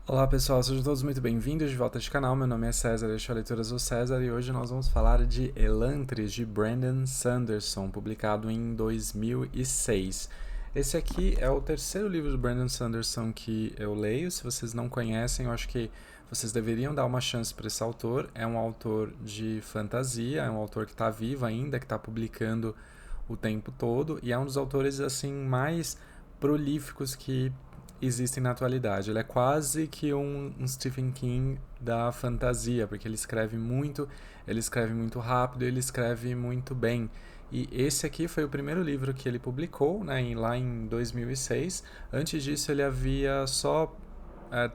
Olá pessoal, sejam todos muito bem-vindos de volta ao canal. Meu nome é César, este é o Leituras do César e hoje nós vamos falar de Elantris, de Brandon Sanderson, publicado em 2006. Esse aqui é o terceiro livro do Brandon Sanderson que eu leio. Se vocês não conhecem, eu acho que vocês deveriam dar uma chance para esse autor. É um autor de fantasia, é um autor que está vivo ainda, que está publicando o tempo todo e é um dos autores assim mais prolíficos que existem na atualidade. Ele é quase que um Stephen King da fantasia, porque ele escreve muito rápido, ele escreve muito bem. E esse aqui foi o primeiro livro que ele publicou, né, lá em 2006. Antes disso, ele havia só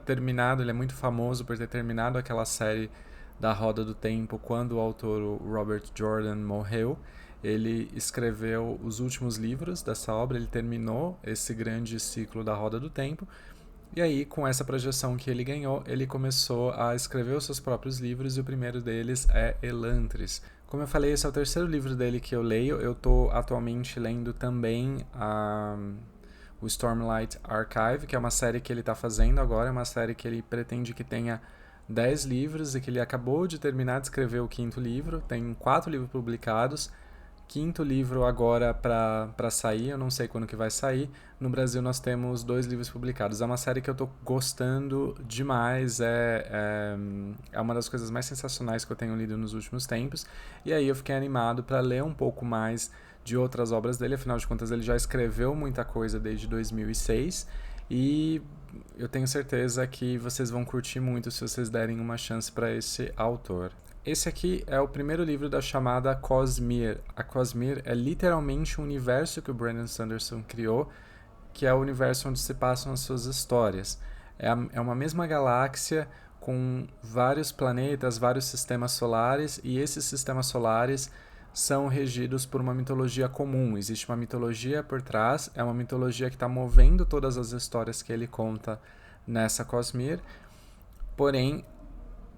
terminado, ele é muito famoso por ter terminado aquela série da Roda do Tempo quando o autor o Robert Jordan morreu. Ele escreveu os últimos livros dessa obra, ele terminou esse grande ciclo da Roda do Tempo. E aí, com essa projeção que ele ganhou, ele começou a escrever os seus próprios livros e o primeiro deles é Elantris. Como eu falei, esse é o terceiro livro dele que eu leio. Eu estou atualmente lendo também o Stormlight Archive, que é uma série que ele está fazendo agora, é uma série que ele pretende que tenha 10 livros e que ele acabou de terminar de escrever o quinto livro. Tem 4 livros publicados, quinto livro agora para sair, eu não sei quando que vai sair. No Brasil nós temos 2 livros publicados. É uma série que eu tô gostando demais, é uma das coisas mais sensacionais que eu tenho lido nos últimos tempos. E aí eu fiquei animado para ler um pouco mais de outras obras dele, afinal de contas ele já escreveu muita coisa desde 2006 e eu tenho certeza que vocês vão curtir muito se vocês derem uma chance para esse autor. Esse aqui é o primeiro livro da chamada Cosmere. A Cosmere é literalmente um universo que o Brandon Sanderson criou, que é o universo onde se passam as suas histórias. É uma mesma galáxia com vários planetas, vários sistemas solares, e esses sistemas solares são regidos por uma mitologia comum. Existe uma mitologia por trás, é uma mitologia que está movendo todas as histórias que ele conta nessa Cosmere, porém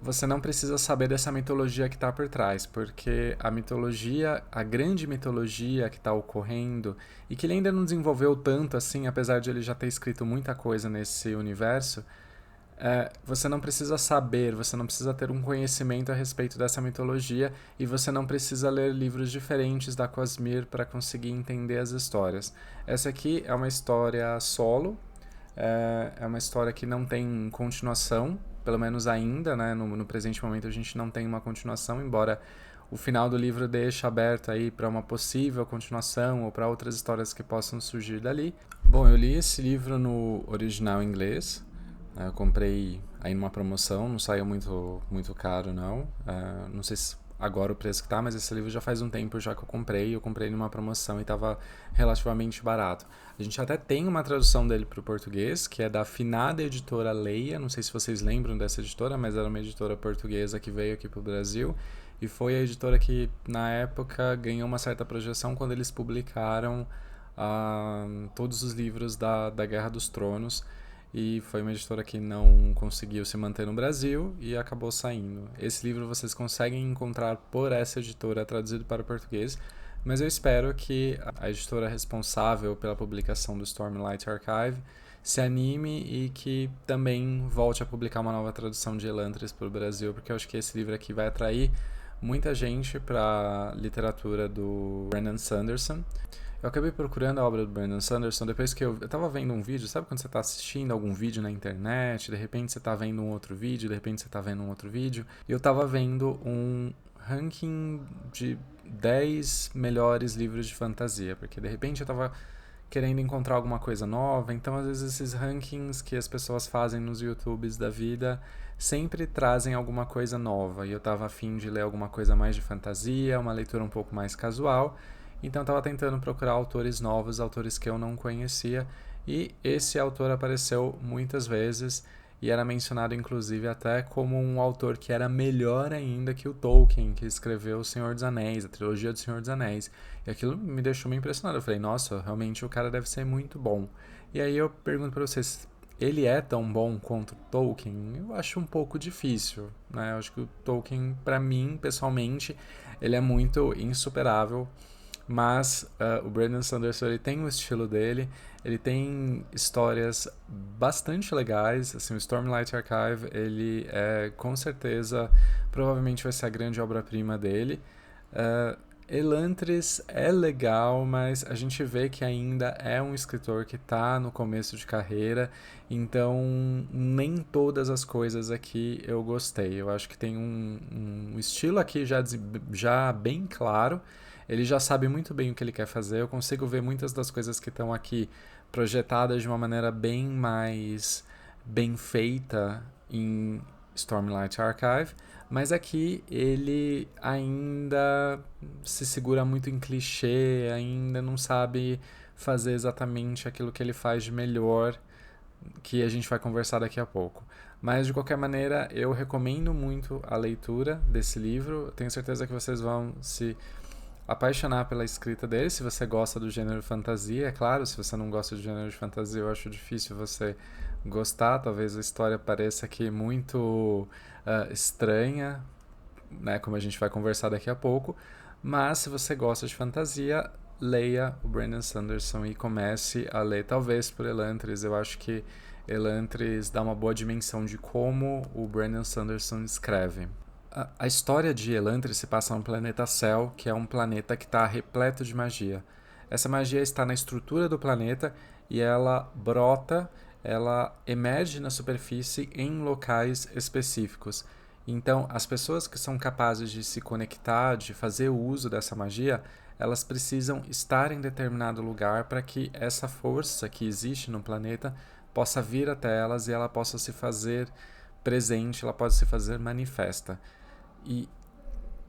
você não precisa saber dessa mitologia que está por trás, porque a mitologia, a grande mitologia que está ocorrendo, e que ele ainda não desenvolveu tanto assim, apesar de ele já ter escrito muita coisa nesse universo, você não precisa saber, você não precisa ter um conhecimento a respeito dessa mitologia, e você não precisa ler livros diferentes da Cosmere para conseguir entender as histórias. Essa aqui é uma história solo, é uma história que não tem continuação, pelo menos ainda, né? No presente momento a gente não tem uma continuação, embora o final do livro deixe aberto aí para uma possível continuação ou para outras histórias que possam surgir dali. Bom, eu li esse livro no original inglês, eu comprei aí numa promoção, não saiu muito caro não, não sei se agora o preço que tá, mas esse livro já faz um tempo já que eu comprei numa promoção e estava relativamente barato. A gente até tem uma tradução dele para o português, que é da finada editora Leia, não sei se vocês lembram dessa editora, mas era uma editora portuguesa que veio aqui para o Brasil, e foi a editora que na época ganhou uma certa projeção quando eles publicaram todos os livros da Guerra dos Tronos, e foi uma editora que não conseguiu se manter no Brasil e acabou saindo. Esse livro vocês conseguem encontrar por essa editora traduzido para o português, mas eu espero que a editora responsável pela publicação do Stormlight Archive se anime e que também volte a publicar uma nova tradução de Elantris para o Brasil, porque eu acho que esse livro aqui vai atrair muita gente para a literatura do Brandon Sanderson. Eu acabei procurando a obra do Brandon Sanderson depois que eu tava vendo um vídeo, sabe quando você tá assistindo algum vídeo na internet, de repente você tá vendo um outro vídeo, de repente você tá vendo um outro vídeo, e eu tava vendo um ranking de 10 melhores livros de fantasia, porque de repente eu tava querendo encontrar alguma coisa nova, então às vezes esses rankings que as pessoas fazem nos YouTubes da vida sempre trazem alguma coisa nova, e eu tava afim de ler alguma coisa mais de fantasia, uma leitura um pouco mais casual, então eu estava tentando procurar autores novos, autores que eu não conhecia, e esse autor apareceu muitas vezes e era mencionado inclusive até como um autor que era melhor ainda que o Tolkien, que escreveu O Senhor dos Anéis, a trilogia do Senhor dos Anéis. E aquilo me deixou meio impressionado. Eu falei, nossa, realmente o cara deve ser muito bom. E aí eu pergunto para vocês, ele é tão bom quanto o Tolkien? Eu acho um pouco difícil, né? Eu acho que o Tolkien, para mim, pessoalmente, ele é muito insuperável. Mas o Brandon Sanderson, ele tem o estilo dele, ele tem histórias bastante legais, assim, o Stormlight Archive, ele é, com certeza, provavelmente vai ser a grande obra-prima dele. Elantris é legal, mas a gente vê que ainda é um escritor que está no começo de carreira, então nem todas as coisas aqui eu gostei. Eu acho que tem um estilo aqui já bem claro, ele já sabe muito bem o que ele quer fazer, eu consigo ver muitas das coisas que estão aqui projetadas de uma maneira bem mais bem feita em Stormlight Archive, mas aqui ele ainda se segura muito em clichê, ainda não sabe fazer exatamente aquilo que ele faz de melhor, que a gente vai conversar daqui a pouco. Mas de qualquer maneira, eu recomendo muito a leitura desse livro. Tenho certeza que vocês vão se apaixonar pela escrita dele, se você gosta do gênero fantasia, é claro. Se você não gosta do gênero de fantasia, eu acho difícil você gostar. Talvez a história pareça aqui muito estranha, né, como a gente vai conversar daqui a pouco. Mas se você gosta de fantasia, leia o Brandon Sanderson e comece a ler, talvez por Elantris. Eu acho que Elantris dá uma boa dimensão de como o Brandon Sanderson escreve. A história de Elantris se passa no planeta Cell, que é um planeta que está repleto de magia. Essa magia está na estrutura do planeta e ela brota, ela emerge na superfície em locais específicos. Então, as pessoas que são capazes de se conectar, de fazer o uso dessa magia, elas precisam estar em determinado lugar para que essa força que existe no planeta possa vir até elas e ela possa se fazer presente, ela pode se fazer manifesta. E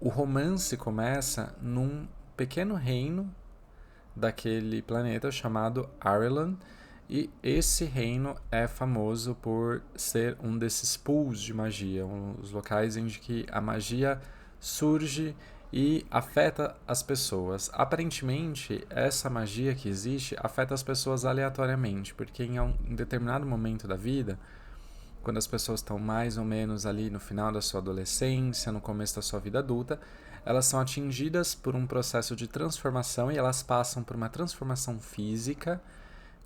o romance começa num pequeno reino daquele planeta chamado Ireland, e esse reino é famoso por ser um desses pools de magia, os locais em que a magia surge e afeta as pessoas. Aparentemente, essa magia que existe afeta as pessoas aleatoriamente, porque em um determinado momento da vida, quando as pessoas estão mais ou menos ali no final da sua adolescência, no começo da sua vida adulta, elas são atingidas por um processo de transformação e elas passam por uma transformação física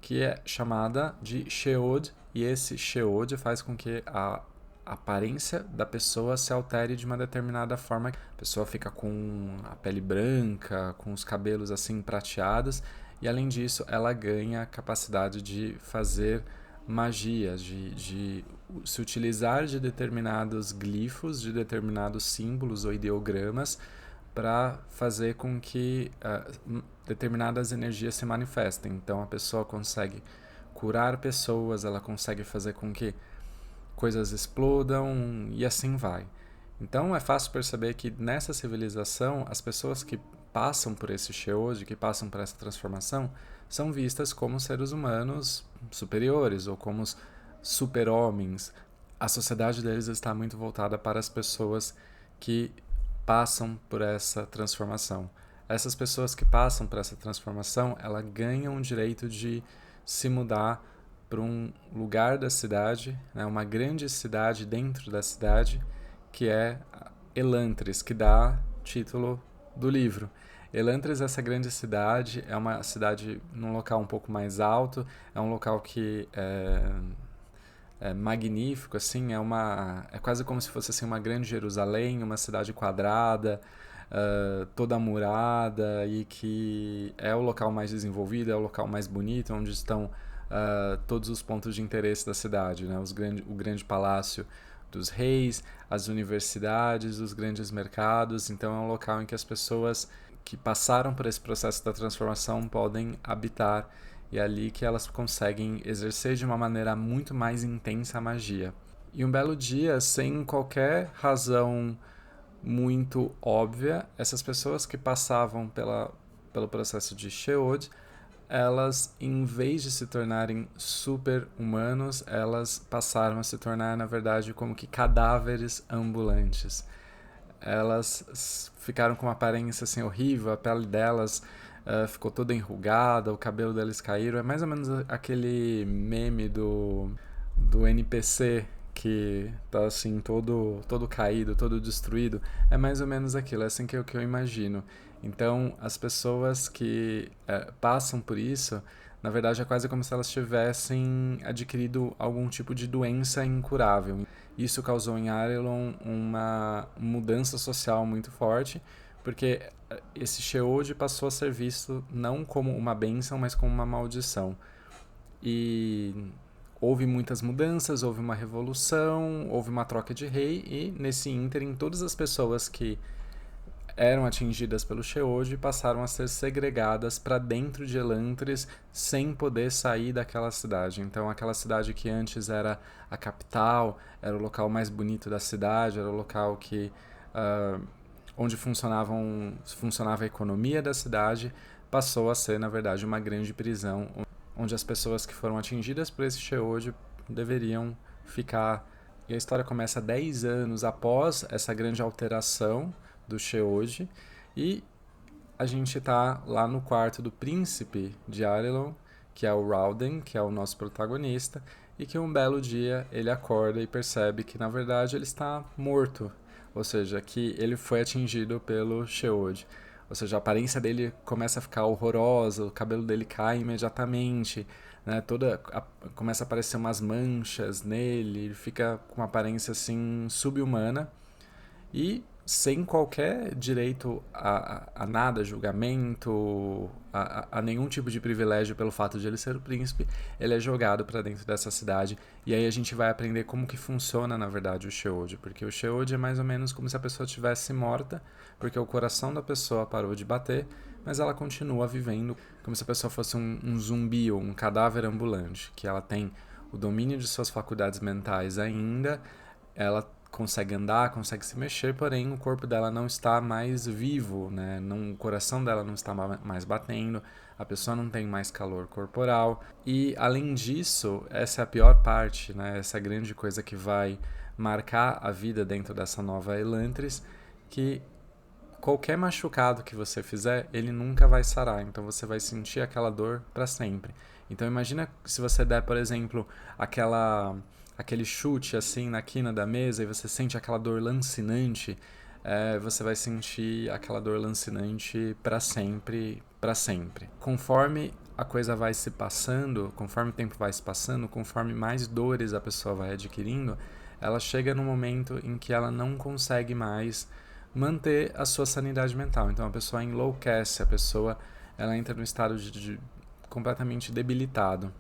que é chamada de Sheod, e esse Sheod faz com que a aparência da pessoa se altere de uma determinada forma. A pessoa fica com a pele branca, com os cabelos assim prateados, e além disso ela ganha a capacidade de fazer magias, de se utilizar de determinados glifos, de determinados símbolos ou ideogramas para fazer com que determinadas energias se manifestem. Então a pessoa consegue curar pessoas, ela consegue fazer com que coisas explodam e assim vai. Então é fácil perceber que nessa civilização as pessoas que passam por esse Sheod, que passam por essa transformação, são vistas como seres humanos superiores ou como super-homens. A sociedade deles está muito voltada para as pessoas que passam por essa transformação. Essas pessoas que passam por essa transformação, elas ganham o direito de se mudar para um lugar da cidade, né, uma grande cidade dentro da cidade, que é Elantris, que dá título do livro. Elantris, essa grande cidade, é uma cidade num local um pouco mais alto, é um local que é magnífico, assim, é quase como se fosse assim, uma grande Jerusalém, uma cidade quadrada, toda murada, e que é o local mais desenvolvido, é o local mais bonito, onde estão todos os pontos de interesse da cidade, né? O grande palácio dos reis, as universidades, os grandes mercados. Então é um local em que as pessoas que passaram por esse processo da transformação podem habitar, e é ali que elas conseguem exercer de uma maneira muito mais intensa a magia. E um belo dia, sem qualquer razão muito óbvia, essas pessoas que passavam pelo processo de Sheod, elas, em vez de se tornarem super-humanos, elas passaram a se tornar, na verdade, como que cadáveres ambulantes. Elas ficaram com uma aparência assim horrível, a pele delas ficou toda enrugada, o cabelo delas caíram. É mais ou menos aquele meme do NPC que tá assim todo caído, todo destruído. É mais ou menos aquilo, é assim que eu imagino. Então, as pessoas que passam por isso, na verdade é quase como se elas tivessem adquirido algum tipo de doença incurável. Isso causou em Arelon uma mudança social muito forte, porque esse Sheold passou a ser visto não como uma bênção, mas como uma maldição. E houve muitas mudanças, houve uma revolução, houve uma troca de rei, e nesse ínterim todas as pessoas que eram atingidas pelo Sheold passaram a ser segregadas para dentro de Elantris sem poder sair daquela cidade. Então aquela cidade que antes era a capital, era o local mais bonito da cidade, era o local que onde funcionava a economia da cidade, passou a ser, na verdade, uma grande prisão, onde as pessoas que foram atingidas por esse Sheold deveriam ficar. E a história começa 10 anos após essa grande alteração do Sheold, e a gente tá lá no quarto do príncipe de Arelon, que é o Rauden, que é o nosso protagonista, e que um belo dia ele acorda e percebe que na verdade ele está morto, ou seja, que ele foi atingido pelo Sheold. Ou seja, a aparência dele começa a ficar horrorosa, o cabelo dele cai imediatamente, né? Começa a aparecer umas manchas nele, ele fica com uma aparência assim subhumana, e sem qualquer direito a nada, julgamento, a nenhum tipo de privilégio pelo fato de ele ser o príncipe, ele é jogado para dentro dessa cidade. E aí a gente vai aprender como que funciona, na verdade, o Sheold, porque o Sheold é mais ou menos como se a pessoa estivesse morta, porque o coração da pessoa parou de bater, mas ela continua vivendo como se a pessoa fosse um zumbi ou um cadáver ambulante, que ela tem o domínio de suas faculdades mentais ainda, ela consegue andar, consegue se mexer, porém o corpo dela não está mais vivo, né? O coração dela não está mais batendo, a pessoa não tem mais calor corporal. E além disso, essa é a pior parte, né? Essa grande coisa que vai marcar a vida dentro dessa nova Elantris, que qualquer machucado que você fizer, ele nunca vai sarar, então você vai sentir aquela dor para sempre. Então imagina se você der, por exemplo, aquele chute assim na quina da mesa e você sente aquela dor lancinante, você vai sentir aquela dor lancinante para sempre, para sempre. Conforme a coisa vai se passando, conforme o tempo vai se passando, conforme mais dores a pessoa vai adquirindo, ela chega no momento em que ela não consegue mais manter a sua sanidade mental. Então a pessoa enlouquece, a pessoa ela entra no estado de completamente debilitado.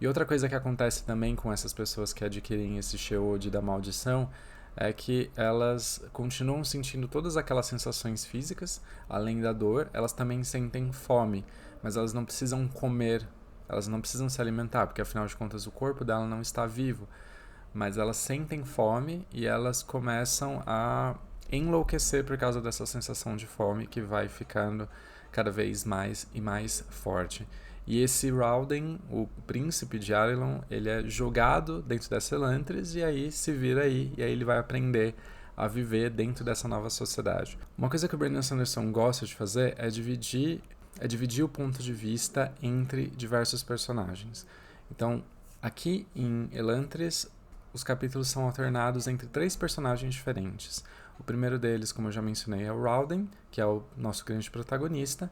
E outra coisa que acontece também com essas pessoas que adquirem esse Sheold da maldição é que elas continuam sentindo todas aquelas sensações físicas, além da dor, elas também sentem fome, mas elas não precisam comer, elas não precisam se alimentar, porque afinal de contas o corpo dela não está vivo, mas elas sentem fome e elas começam a enlouquecer por causa dessa sensação de fome que vai ficando cada vez mais e mais forte. E esse Rauden, o príncipe de Arelon, ele é jogado dentro dessa Elantris e aí se vira aí, e aí ele vai aprender a viver dentro dessa nova sociedade. Uma coisa que o Brandon Sanderson gosta de fazer é dividir o ponto de vista entre diversos personagens. Então, aqui em Elantris, os capítulos são alternados entre 3 personagens diferentes. O primeiro deles, como eu já mencionei, é o Rauden, que é o nosso grande protagonista.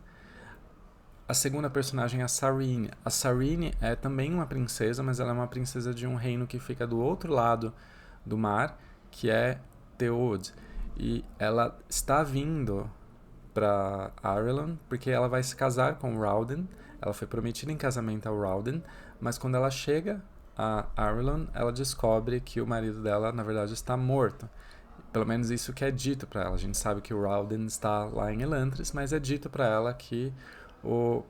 A segunda personagem é a Sarene. A Sarene é também uma princesa, mas ela é uma princesa de um reino que fica do outro lado do mar, que é Teod. E ela está vindo para Arelon porque ela vai se casar com o Rauden. Ela foi prometida em casamento ao Rauden, mas quando ela chega a Arelon, ela descobre que o marido dela, na verdade, está morto. Pelo menos isso que é dito para ela. A gente sabe que o Rauden está lá em Elantris, mas é dito para ela que o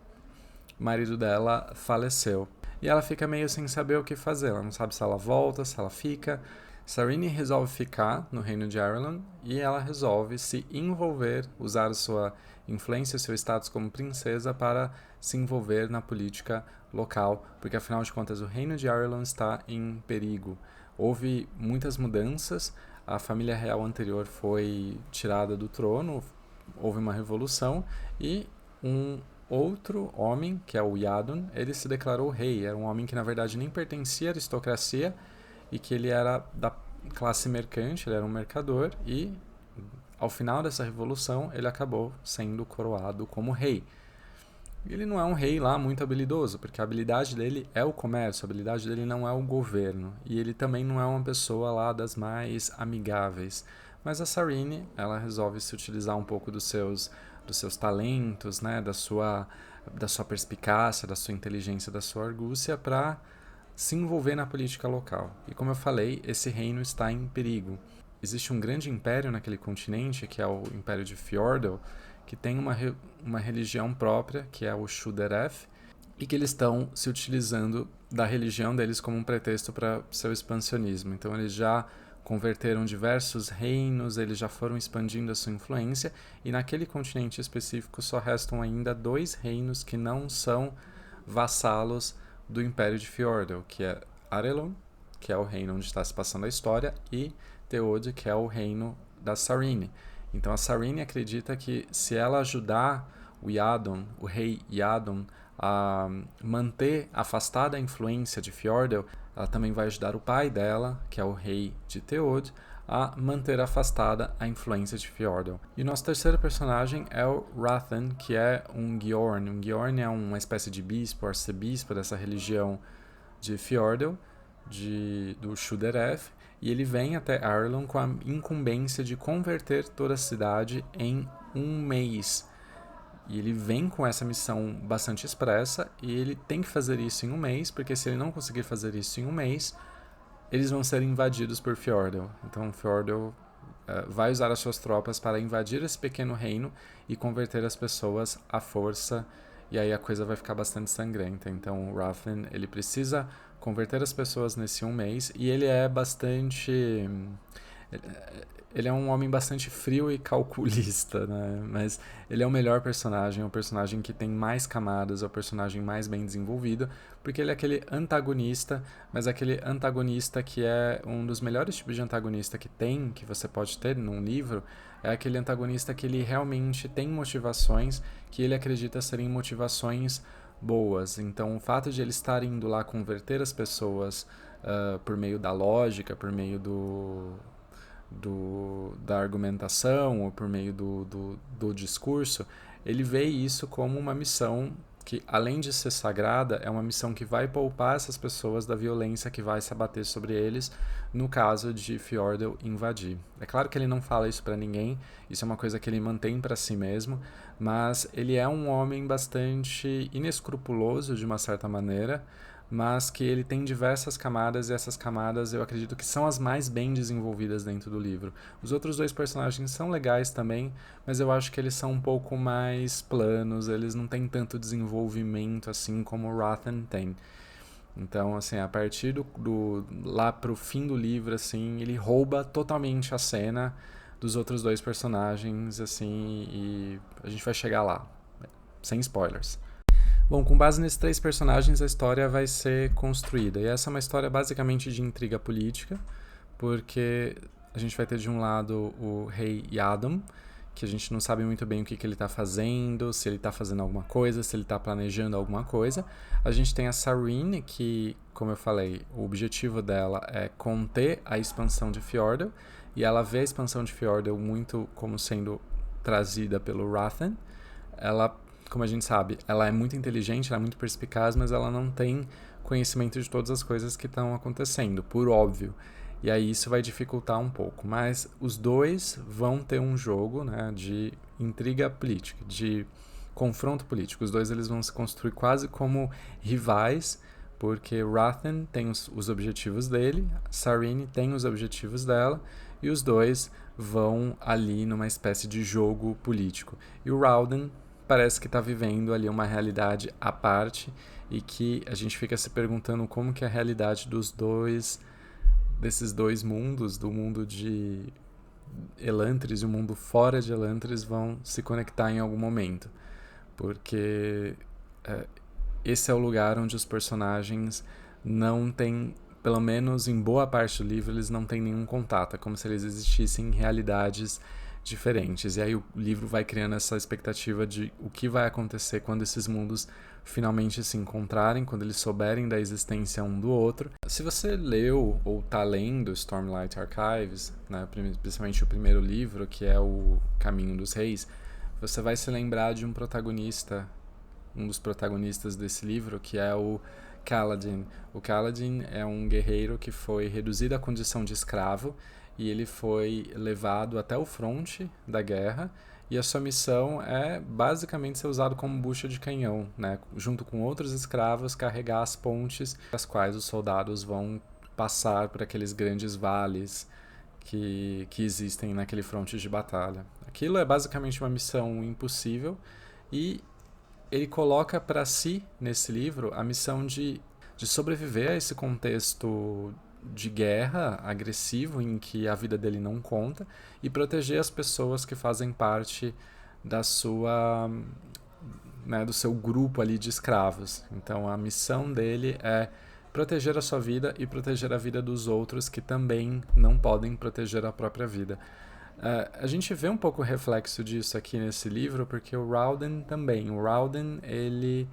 marido dela faleceu. E ela fica meio sem saber o que fazer. Ela não sabe se ela volta, se ela fica. Sarene resolve ficar no reino de Arelon e ela resolve se envolver, usar a sua influência, seu status como princesa para se envolver na política local, porque afinal de contas o reino de Arelon está em perigo. Houve muitas mudanças, a família real anterior foi tirada do trono, houve uma revolução e um outro homem, que é o Yadun, ele se declarou rei. Era um homem que na verdade nem pertencia à aristocracia e que ele era da classe mercante, ele era um mercador e ao final dessa revolução, ele acabou sendo coroado como rei. Ele não é um rei lá muito habilidoso, porque a habilidade dele é o comércio, a habilidade dele não é o governo. E ele também não é uma pessoa lá das mais amigáveis. Mas a Sarene, ela resolve se utilizar um pouco dos seus talentos, né, da sua perspicácia, da sua inteligência, da sua argúcia, para se envolver na política local. E como eu falei, esse reino está em perigo. Existe um grande império naquele continente, que é o Império de Fjordell, que tem uma religião própria, que é o Shudereth, e que eles estão se utilizando da religião deles como um pretexto para seu expansionismo. Então eles já converteram diversos reinos, eles já foram expandindo a sua influência, e naquele continente específico só restam ainda 2 reinos que não são vassalos do Império de Fjordell, que é Arelon, que é o reino onde está se passando a história, e Theod, que é o reino da Sarene. Então a Sarene acredita que se ela ajudar o rei Iadon, a manter afastada a influência de Fjordell, ela também vai ajudar o pai dela, que é o rei de Theod, a manter afastada a influência de Fjordell. E o nosso terceiro personagem é o Rathen, que é um Gyorn. Um Gyorn é uma espécie de bispo, arcebispo dessa religião de Fjordell, do Shudereth, e ele vem até Arelon com a incumbência de converter toda a cidade em um mês. E ele vem com essa missão bastante expressa, e ele tem que fazer isso em um mês, porque se ele não conseguir fazer isso em um mês, eles vão ser invadidos por Fjordell. Então Fjordell vai usar as suas tropas para invadir esse pequeno reino e converter as pessoas à força, e aí a coisa vai ficar bastante sangrenta. Então o Rathen, ele precisa converter as pessoas nesse um mês, e ele é bastante... Ele é um homem bastante frio e calculista, né? Mas ele é o melhor personagem, é o personagem que tem mais camadas, é o personagem mais bem desenvolvido, porque ele é aquele antagonista, mas aquele antagonista que é um dos melhores tipos de antagonista que você pode ter num livro, é aquele antagonista que ele realmente tem motivações que ele acredita serem motivações boas. Então o fato de ele estar indo lá converter as pessoas por meio da lógica, por meio da argumentação ou por meio do discurso, ele vê isso como uma missão que, além de ser sagrada, é uma missão que vai poupar essas pessoas da violência que vai se abater sobre eles no caso de Fjordell invadir. É claro que ele não fala isso para ninguém, isso é uma coisa que ele mantém para si mesmo, mas ele é um homem bastante inescrupuloso de uma certa maneira, mas que ele tem diversas camadas, e essas camadas eu acredito que são as mais bem desenvolvidas dentro do livro. Os outros 2 personagens são legais também, mas eu acho que eles são um pouco mais planos, eles não têm tanto desenvolvimento assim como o Rathen tem. Então, assim, a partir lá pro fim do livro, assim, ele rouba totalmente a cena dos outros 2 personagens, assim, e a gente vai chegar lá, sem spoilers. Bom, com base nesses 3 personagens, a história vai ser construída. E essa é uma história basicamente de intriga política, porque a gente vai ter de um lado o rei Iadon, que a gente não sabe muito bem o que ele está fazendo, se ele está fazendo alguma coisa, se ele está planejando alguma coisa. A gente tem a Sarene, que, como eu falei, o objetivo dela é conter a expansão de Fjordell, e ela vê a expansão de Fjordell muito como sendo trazida pelo Rathen. Ela, como a gente sabe, ela é muito inteligente, ela é muito perspicaz, mas ela não tem conhecimento de todas as coisas que estão acontecendo, por óbvio. E aí isso vai dificultar um pouco. Mas os 2 vão ter um jogo, né, de intriga política, de confronto político. Os 2 eles vão se construir quase como rivais, porque Rathen tem os objetivos dele, Sarene tem os objetivos dela, e os 2 vão ali numa espécie de jogo político. E o Rauden parece que está vivendo ali uma realidade à parte, e que a gente fica se perguntando como que a realidade desses 2 mundos, do mundo de Elantris e o mundo fora de Elantris, vão se conectar em algum momento. Porque esse é o lugar onde os personagens não têm, pelo menos em boa parte do livro, eles não têm nenhum contato. É como se eles existissem em realidades diferentes. E aí o livro vai criando essa expectativa de o que vai acontecer quando esses mundos finalmente se encontrarem, quando eles souberem da existência um do outro. Se você leu ou está lendo Stormlight Archives, né, principalmente o primeiro livro, que é o Caminho dos Reis, você vai se lembrar de um dos protagonistas desse livro, que é o Kaladin. O Kaladin é um guerreiro que foi reduzido à condição de escravo e ele foi levado até o fronte da guerra, e a sua missão é basicamente ser usado como bucha de canhão, né? Junto com outros escravos, carregar as pontes as quais os soldados vão passar por aqueles grandes vales que existem naquele fronte de batalha. Aquilo é basicamente uma missão impossível, e ele coloca para si, nesse livro, a missão de sobreviver a esse contexto de guerra agressivo em que a vida dele não conta, e proteger as pessoas que fazem parte da sua, né, do seu grupo ali de escravos. Então a missão dele é proteger a sua vida e proteger a vida dos outros que também não podem proteger a própria vida. A gente vê um pouco o reflexo disso aqui nesse livro, porque o Rauden também. O Rauden, ele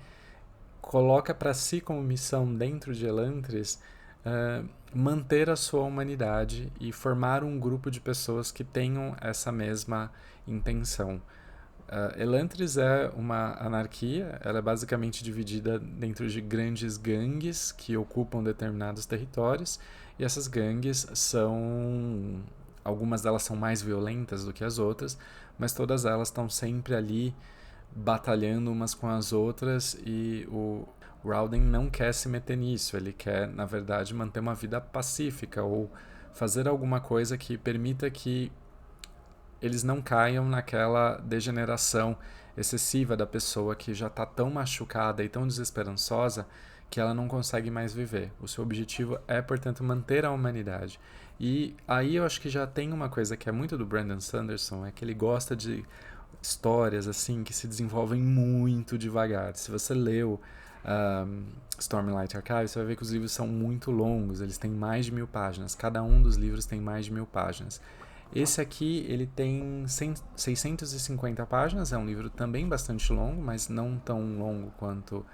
coloca para si como missão dentro de Elantris manter a sua humanidade e formar um grupo de pessoas que tenham essa mesma intenção. Elantris é uma anarquia, ela é basicamente dividida dentro de grandes gangues que ocupam determinados territórios, e essas gangues são... Algumas delas são mais violentas do que as outras, mas todas elas estão sempre ali batalhando umas com as outras, e o Rauden não quer se meter nisso, ele quer, na verdade, manter uma vida pacífica ou fazer alguma coisa que permita que eles não caiam naquela degeneração excessiva da pessoa que já está tão machucada e tão desesperançosa que ela não consegue mais viver. O seu objetivo é, portanto, manter a humanidade. E aí eu acho que já tem uma coisa que é muito do Brandon Sanderson, é que ele gosta de histórias assim que se desenvolvem muito devagar. Se você leu Stormlight Archive, você vai ver que os livros são muito longos, eles têm mais de 1000 páginas. Cada um dos livros tem mais de 1000 páginas. Esse aqui, ele tem 650 páginas, é um livro também bastante longo, mas não tão longo quanto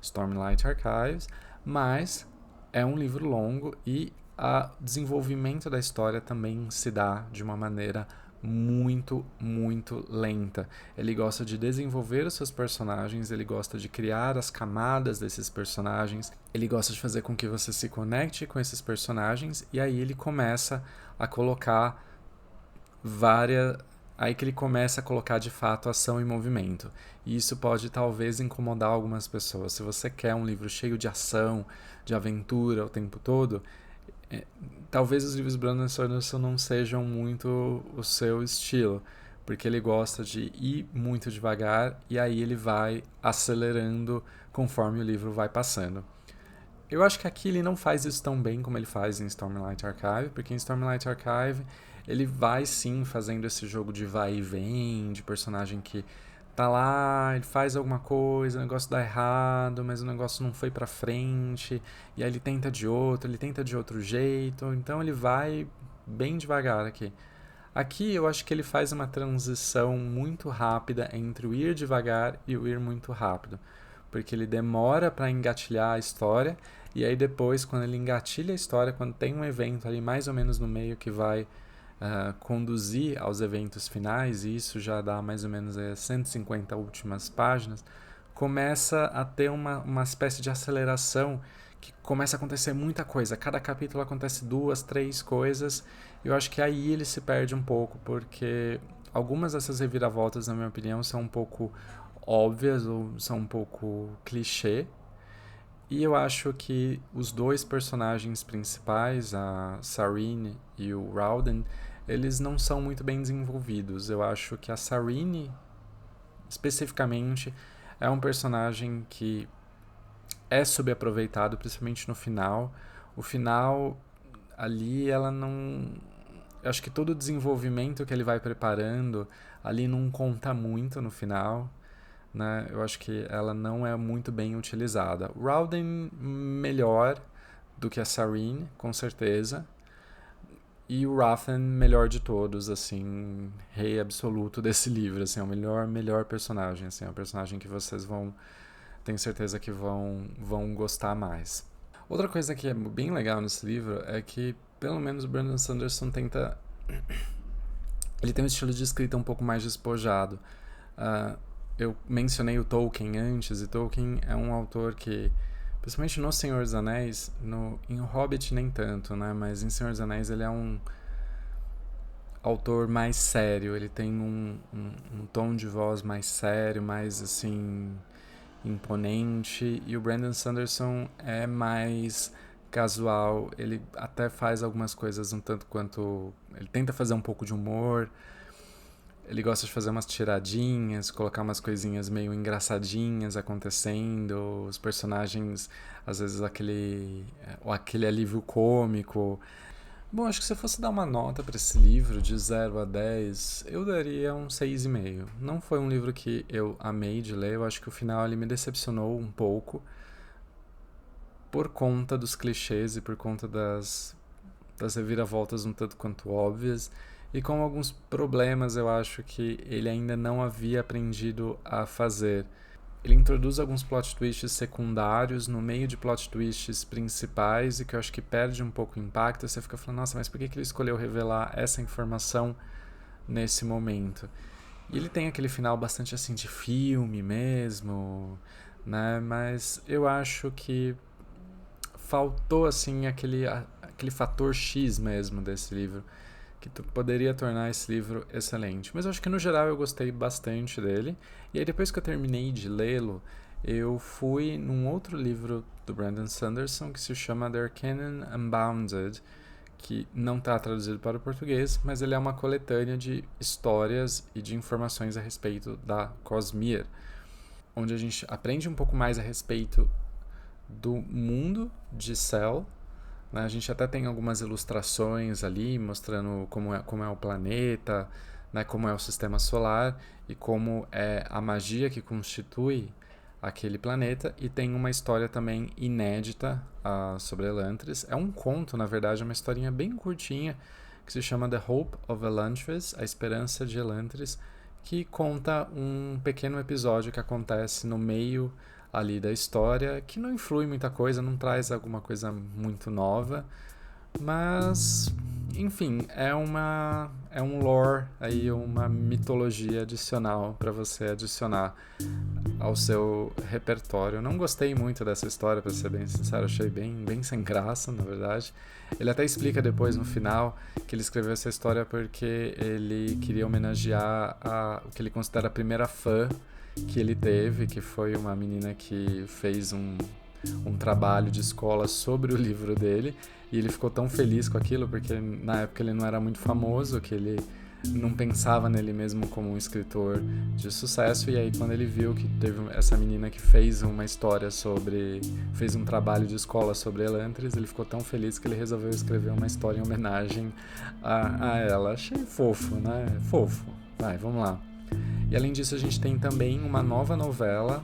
Stormlight Archives, mas é um livro longo, e o desenvolvimento da história também se dá de uma maneira muito, muito lenta. Ele gosta de desenvolver os seus personagens, ele gosta de criar as camadas desses personagens, ele gosta de fazer com que você se conecte com esses personagens, e aí ele começa a colocar aí que ele começa a colocar de fato ação e movimento. E isso pode talvez incomodar algumas pessoas. Se você quer um livro cheio de ação, de aventura o tempo todo, talvez os livros Brandon Sanderson não sejam muito o seu estilo, porque ele gosta de ir muito devagar, e aí ele vai acelerando conforme o livro vai passando. Eu acho que aqui ele não faz isso tão bem como ele faz em Stormlight Archive, porque em Stormlight Archive ele vai sim fazendo esse jogo de vai e vem, de personagem que tá lá, ele faz alguma coisa, o negócio dá errado, mas o negócio não foi pra frente, e aí ele tenta de outro jeito, então ele vai bem devagar aqui. Aqui eu acho que ele faz uma transição muito rápida entre o ir devagar e o ir muito rápido, porque ele demora para engatilhar a história, e aí depois, quando ele engatilha a história, quando tem um evento ali mais ou menos no meio que vai conduzir aos eventos finais, e isso já dá mais ou menos 150 últimas páginas, começa a ter uma espécie de aceleração, que começa a acontecer muita coisa. Cada capítulo acontece 2, 3 coisas, e eu acho que aí ele se perde um pouco, porque algumas dessas reviravoltas, na minha opinião, são um pouco óbvias ou são um pouco clichê, e eu acho que os dois personagens principais, a Sarene e o Rauden, eles não são muito bem desenvolvidos. Eu acho que a Sarene, especificamente, é um personagem que é subaproveitado, principalmente no final. O final, ali, ela não... Eu acho que todo o desenvolvimento que ele vai preparando ali não conta muito no final, né? Eu acho que ela não é muito bem utilizada. O Rauden melhor do que a Sarene, com certeza. E o Rathen, melhor de todos, assim, rei absoluto desse livro, assim, é o melhor personagem, assim, é um personagem que vocês tenho certeza que vão gostar mais. Outra coisa que é bem legal nesse livro é que, pelo menos, o Brandon Sanderson tenta... Ele tem um estilo de escrita um pouco mais despojado. Eu mencionei o Tolkien antes, e Tolkien é um autor que, principalmente no Senhor dos Anéis, em O Hobbit nem tanto, né? Mas em Senhor dos Anéis ele é um autor mais sério, ele tem um tom de voz mais sério, mais assim, imponente, e o Brandon Sanderson é mais casual, ele até faz algumas coisas um tanto quanto... Ele tenta fazer um pouco de humor, ele gosta de fazer umas tiradinhas, colocar umas coisinhas meio engraçadinhas acontecendo, os personagens, às vezes aquele alívio cômico. Bom, acho que se eu fosse dar uma nota para esse livro de 0 a 10, eu daria um 6,5. Não foi um livro que eu amei de ler, eu acho que o final ele me decepcionou um pouco por conta dos clichês e por conta das reviravoltas um tanto quanto óbvias e com alguns problemas eu acho que ele ainda não havia aprendido a fazer. Ele introduz alguns plot twists secundários no meio de plot twists principais e que eu acho que perde um pouco o impacto. Você fica falando, nossa, mas por que ele escolheu revelar essa informação nesse momento? E ele tem aquele final bastante assim de filme mesmo, né? Mas eu acho que faltou assim aquele fator X mesmo desse livro, que poderia tornar esse livro excelente. Mas eu acho que no geral eu gostei bastante dele. E aí depois que eu terminei de lê-lo, eu fui num outro livro do Brandon Sanderson que se chama The Arcanum Unbounded, que não está traduzido para o português, mas ele é uma coletânea de histórias e de informações a respeito da Cosmere, onde a gente aprende um pouco mais a respeito do mundo de Cell. A gente até tem algumas ilustrações ali mostrando como é o planeta, né, como é o sistema solar e como é a magia que constitui aquele planeta. E tem uma história também inédita sobre Elantris. É um conto, na verdade, é uma historinha bem curtinha que se chama The Hope of Elantris, A Esperança de Elantris, que conta um pequeno episódio que acontece no meio ali da história, que não influi muita coisa, não traz alguma coisa muito nova, mas enfim, é um lore aí, uma mitologia adicional para você adicionar ao seu repertório. Eu não gostei muito dessa história, para ser bem sincero, achei bem sem graça, na verdade. Ele até explica depois no final que ele escreveu essa história porque ele queria homenagear o que ele considera a primeira fã que ele teve, que foi uma menina que fez um trabalho de escola sobre o livro dele, e ele ficou tão feliz com aquilo porque na época ele não era muito famoso, que ele não pensava nele mesmo como um escritor de sucesso, e aí quando ele viu que teve essa menina que fez fez um trabalho de escola sobre Elantris, ele ficou tão feliz que ele resolveu escrever uma história em homenagem a ela. Achei fofo, né? Fofo. Vai, vamos lá. E além disso, a gente tem também uma nova novela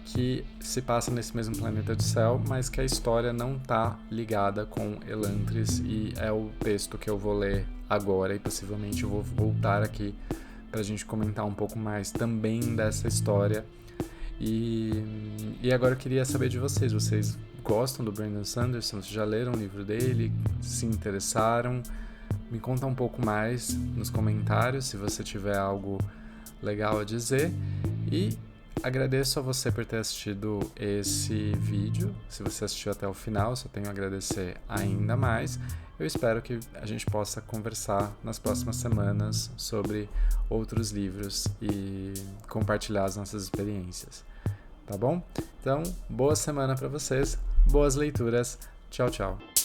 que se passa nesse mesmo planeta de Cell, mas que a história não está ligada com Elantris, e é o texto que eu vou ler agora, e possivelmente eu vou voltar aqui para a gente comentar um pouco mais também dessa história. E agora eu queria saber de vocês. Vocês gostam do Brandon Sanderson? Vocês já leram o livro dele? Se interessaram? Me conta um pouco mais nos comentários, se você tiver algo legal a dizer. E agradeço a você por ter assistido esse vídeo. Se você assistiu até o final, só tenho a agradecer ainda mais. Eu espero que a gente possa conversar nas próximas semanas sobre outros livros e compartilhar as nossas experiências. Tá bom? Então, boa semana para vocês, boas leituras. Tchau, tchau.